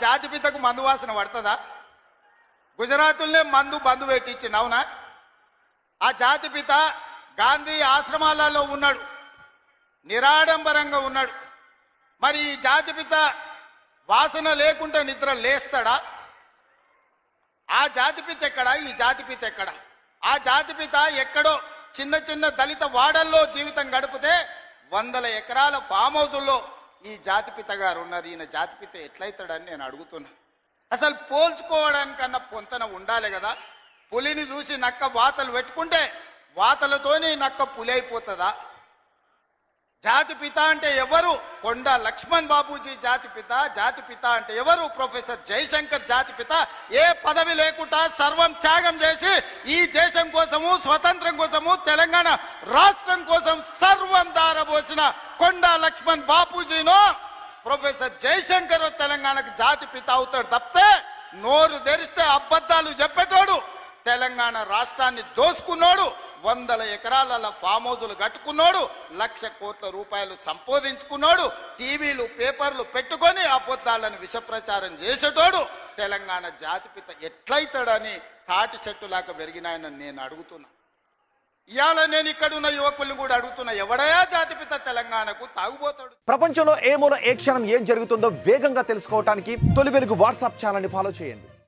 జాతిపితకు మందు వాసన పడుతుందా? గుజరాతుల్నే మందు బంధు పెట్టించింది, అవునా? ఆ జాతిపిత గాంధీ ఆశ్రమాలలో ఉన్నాడు, నిరాడంబరంగా ఉన్నాడు. మరి ఈ జాతిపిత వాసన లేకుండా నిద్ర లేస్తాడా? ఆ జాతిపిత ఎక్కడా? ఈ జాతిపిత ఎక్కడా? ఆ జాతిపిత ఎక్కడో చిన్న చిన్న దళిత వాడల్లో జీవితం గడిపితే 100 ఎకరాల ఫామ్ హౌజుల్లో ఈ జాతిపిత గారు ఉన్నారు. ఈయన జాతిపిత ఎట్లయితాడని నేను అడుగుతున్నా. అసలు పోల్చుకోవడానికన్నా పొంతన ఉండాలి కదా. పులిని చూసి నక్క వాతలు పెట్టుకుంటే వాతలతోని నక్క పులి అయిపోతుందా? జాతిపిత అంటే ఎవరు? కొండా లక్ష్మణ్ బాబూజీ జాతిపిత. జాతిపిత అంటే ఎవరు? ప్రొఫెసర్ జయశంకర్ జాతిపిత. ఏ పదవి లేకుండా సర్వం త్యాగం చేసి ఈ దేశం కోసము, స్వతంత్రం కోసము, తెలంగాణ రాష్ట్రం కోసం సర్వం దారబోసిన కొండా లక్ష్మణ్ బాపూజీనో ప్రొఫెసర్ జయశంకర్ తెలంగాణకు జాతిపిత అవుతాడు తప్పితే నోరు తెరిస్తే అబద్ధాలు చెప్పేటోడు, తెలంగాణ రాష్ట్రాన్ని దోసుకున్నాడు, 100 ఎకరాల ఫామ్ హౌజులు కట్టుకున్నాడు, 1,00,000 కోట్ల రూపాయలు సంపాదించుకున్నాడు, టీవీలు పేపర్లు పెట్టుకొని అబద్ధాలను విషప్రచారం చేసేటోడు తెలంగాణ జాతిపిత ఎట్లయితాడని తాటి చెట్టులాగా పెరిగినాయని నేను అడుగుతున్నా. ఇవాళ నేను ఇక్కడున్న యువకుల్ని కూడా అడుగుతున్నా, ఎవడయా జాతిపిత తెలంగాణకు? తాగుబోతాడు. ప్రపంచంలో ఏ మూల ఏ క్షణం ఏం జరుగుతుందో వేగంగా తెలుసుకోవడానికి తొలి వెలుగు వాట్సాప్ ఛానల్ని ఫాలో చేయండి.